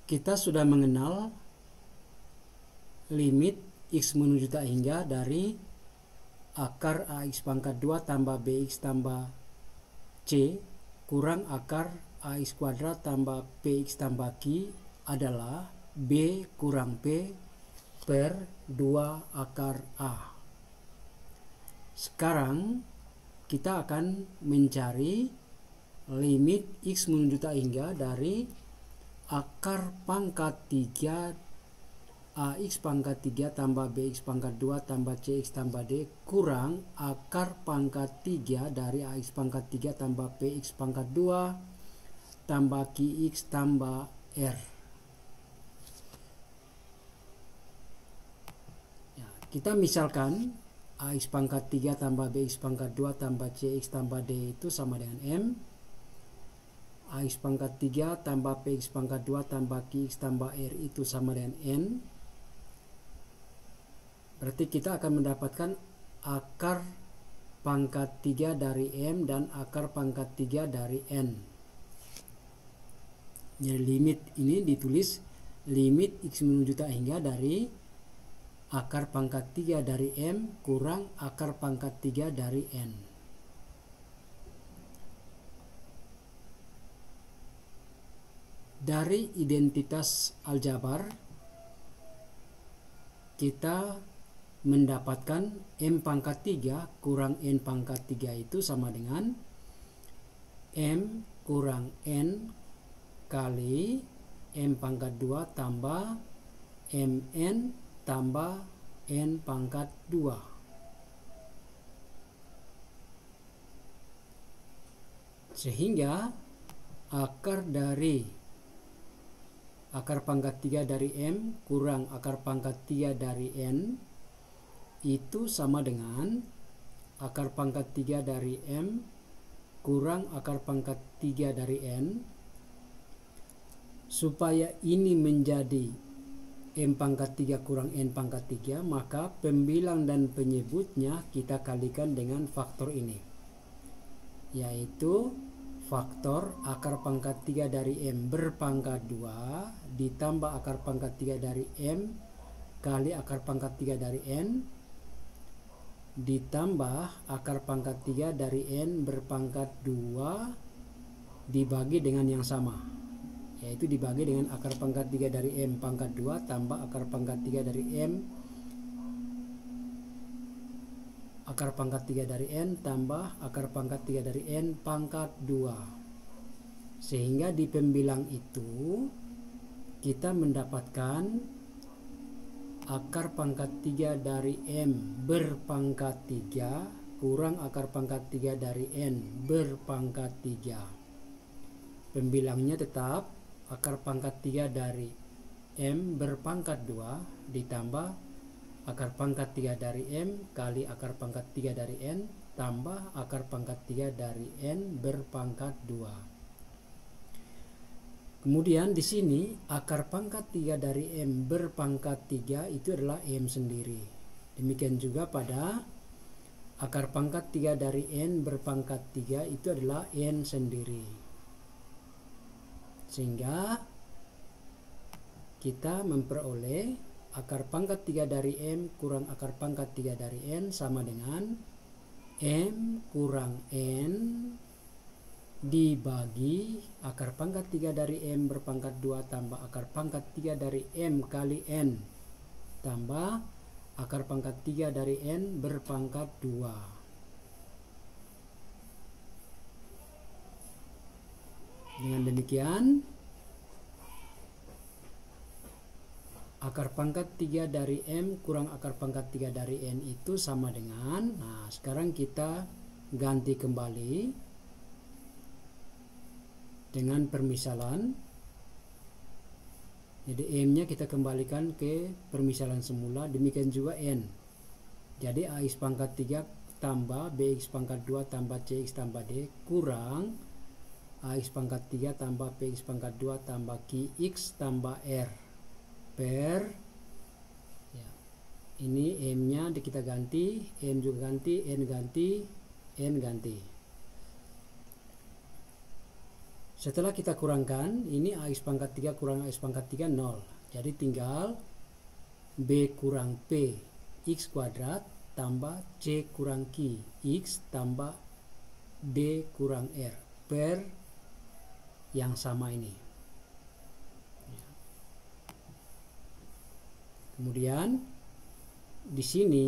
Kita sudah mengenal limit X menuju tak hingga dari akar AX pangkat 2 tambah BX tambah C kurang akar AX kuadrat tambah PX tambah Q adalah B kurang P per 2 akar A. Sekarang kita akan mencari limit X menuju tak hingga dari akar pangkat 3 AX pangkat 3 tambah BX pangkat 2 tambah CX tambah D kurang akar pangkat 3 dari AX pangkat 3 tambah PX pangkat 2 tambah QX tambah R. Ya, kita misalkan AX pangkat 3 tambah BX pangkat 2 tambah CX tambah D itu sama dengan M. AX pangkat 3 tambah PX pangkat 2 tambah QX tambah R itu sama dengan N. Berarti kita akan mendapatkan akar pangkat 3 dari M dan akar pangkat 3 dari N. Jadi limit ini ditulis limit X menuju tak hingga dari akar pangkat 3 dari M kurang akar pangkat 3 dari N. Dari identitas aljabar kita mendapatkan M pangkat 3 kurang N pangkat 3 itu sama dengan M kurang N kali M pangkat 2 tambah MN tambah N pangkat 2. Sehingga akar dari akar pangkat 3 dari M kurang akar pangkat 3 dari N itu sama dengan akar pangkat 3 dari M kurang akar pangkat 3 dari N. Supaya ini menjadi M pangkat 3 kurang N pangkat 3, maka pembilang dan penyebutnya kita kalikan dengan faktor ini, yaitu faktor akar pangkat 3 dari M berpangkat 2 ditambah akar pangkat 3 dari M kali akar pangkat 3 dari N ditambah akar pangkat 3 dari N berpangkat 2 dibagi dengan yang sama, yaitu dibagi dengan akar pangkat 3 dari M pangkat 2 tambah akar pangkat 3 dari M akar pangkat 3 dari N tambah akar pangkat 3 dari N pangkat 2. Sehingga di pembilang itu kita mendapatkan akar pangkat 3 dari M berpangkat 3 kurang akar pangkat 3 dari N berpangkat 3. Pembilangnya tetap akar pangkat 3 dari M berpangkat 2 ditambah akar pangkat 3 dari M kali akar pangkat 3 dari N tambah akar pangkat 3 dari N berpangkat 2. Kemudian di sini akar pangkat 3 dari M berpangkat 3 itu adalah M sendiri. Demikian juga pada akar pangkat 3 dari N berpangkat 3 itu adalah N sendiri. Sehingga kita memperoleh akar pangkat 3 dari M kurang akar pangkat 3 dari N sama dengan M kurang N dibagi akar pangkat 3 dari M berpangkat 2 tambah akar pangkat 3 dari M kali N tambah akar pangkat 3 dari N berpangkat 2. Dengan demikian akar pangkat 3 dari M kurang akar pangkat 3 dari N itu sama dengan, nah sekarang kita ganti kembali dengan permisalan. Jadi M nya kita kembalikan ke permisalan semula, demikian juga N. Jadi AX pangkat 3 tambah BX pangkat 2 tambah CX tambah D kurang AX pangkat 3 tambah PX pangkat 2 tambah QX tambah R per ya, ini M nya kita ganti, M juga ganti, N ganti, N ganti. Setelah kita kurangkan, ini AX pangkat 3 kurang AX pangkat 3 0. Jadi tinggal B kurang P X kuadrat tambah C kurang Q X tambah D kurang R per yang sama ini. Kemudian di sini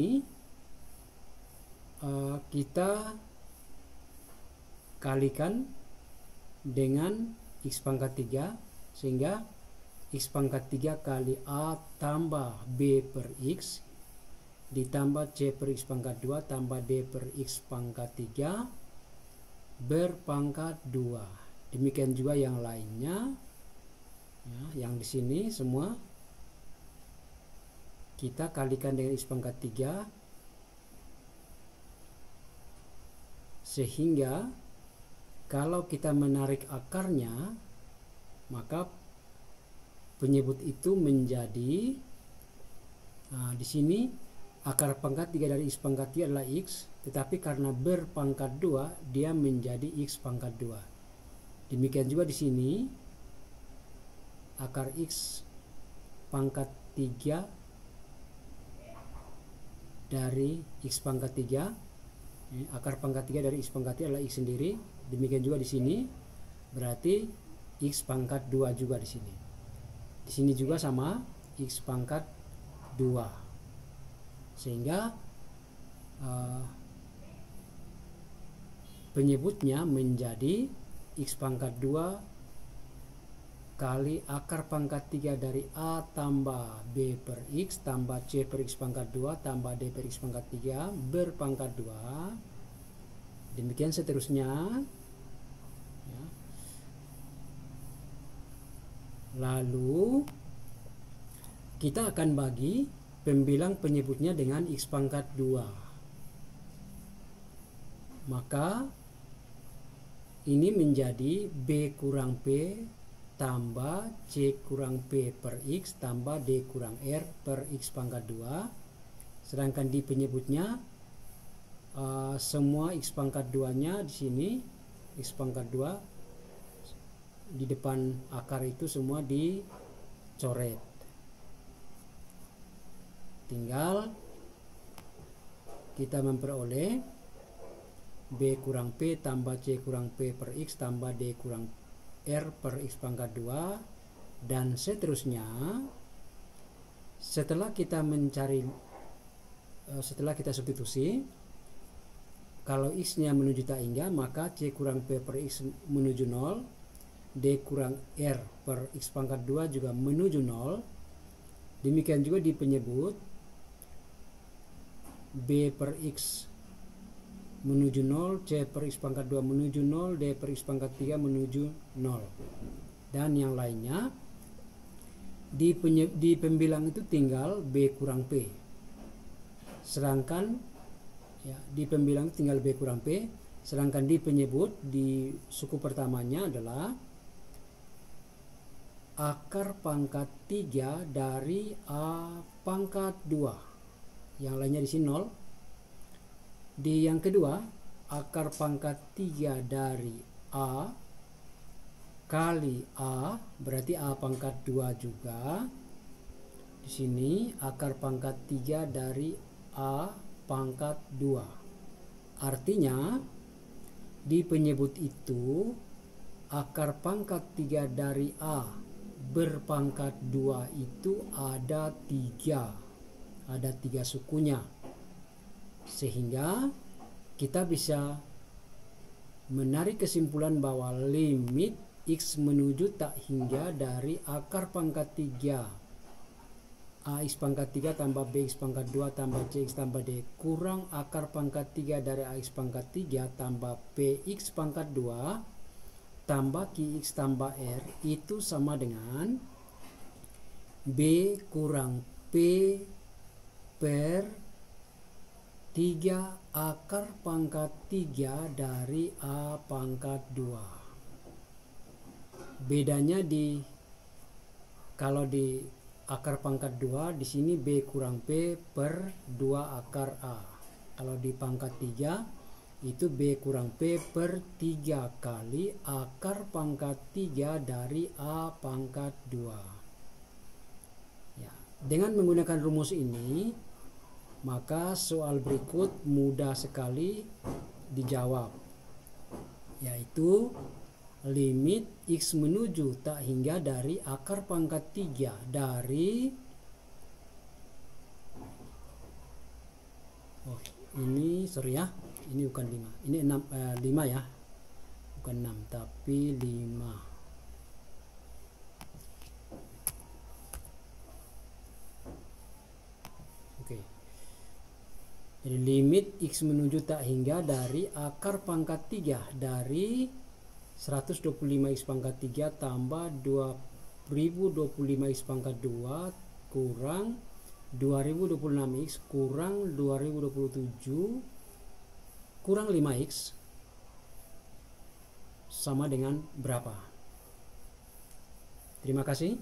kita kalikan dengan X pangkat 3, sehingga X pangkat 3 kali A tambah B per X ditambah C per X pangkat 2 tambah D per X pangkat 3 berpangkat 2. Demikian juga yang lainnya, ya, yang di sini semua kita kalikan dengan X pangkat 3, sehingga kalau kita menarik akarnya, maka penyebut itu menjadi, di sini akar pangkat 3 dari X pangkat 3 adalah X, tetapi karena berpangkat 2 dia menjadi X pangkat 2. Demikian juga di sini akar X pangkat 3 dari X pangkat 3, akar pangkat 3 dari X pangkat 3 adalah X sendiri. Demikian juga di sini, berarti X pangkat 2 juga di sini. Di sini juga sama, X pangkat 2. Sehingga penyebutnya menjadi X pangkat 2 kali akar pangkat 3 dari A tambah B per X tambah C per X pangkat 2 tambah D per X pangkat 3 berpangkat 2. Demikian seterusnya, ya. Lalu kita akan bagi pembilang penyebutnya dengan X pangkat 2. Maka ini menjadi B kurang P tambah C kurang P per X tambah D kurang R per X pangkat 2. Sedangkan di penyebutnya semua X pangkat 2 nya di sini, X pangkat 2 di depan akar itu semua dicoret. Tinggal kita memperoleh B kurang P tambah C kurang P per X tambah D kurang R per X pangkat 2, dan seterusnya. Setelah kita mencari, setelah kita substitusi, kalau X nya menuju tak hingga, maka C kurang P per X menuju 0, D kurang R per X pangkat 2 juga menuju 0. Demikian juga di penyebut, B per X menuju 0, C per X pangkat 2 menuju 0, D per X pangkat 3 menuju 0. Dan yang lainnya, di pembilang itu tinggal B kurang P. Sedangkan ya, di pembilang tinggal B kurang P, sedangkan di penyebut di suku pertamanya adalah akar pangkat 3 dari A pangkat 2. Yang lainnya di sini 0. Di yang kedua, akar pangkat 3 dari A kali A, berarti A pangkat 2 juga. Di sini akar pangkat 3 dari A pangkat 2. Artinya di penyebut itu akar pangkat 3 dari A berpangkat 2 itu ada 3 sukunya. Sehingga kita bisa menarik kesimpulan bahwa limit X menuju tak hingga dari akar pangkat 3 AX pangkat 3 tambah BX pangkat 2 tambah CX tambah D kurang akar pangkat 3 dari AX pangkat 3 tambah PX pangkat 2 tambah QX tambah R itu sama dengan B kurang P per 3 akar pangkat 3 dari A pangkat 2. Bedanya kalau di akar pangkat 2 di sini B kurang P per 2 akar A. Kalau di pangkat 3 itu B kurang P per 3 kali akar pangkat 3 dari A pangkat 2. Ya, dengan menggunakan rumus ini, maka soal berikut mudah sekali dijawab, yaitu limit X menuju tak hingga dari akar pangkat 3 dari ini sorry ya, ini bukan 5, ini 6, 5 ya, bukan 6 tapi 5. Oke. Jadi limit X menuju tak hingga dari akar pangkat 3 dari 125X pangkat 3 tambah 2025X pangkat 2 kurang 2026X kurang 2027 kurang 5X sama dengan berapa? Terima kasih.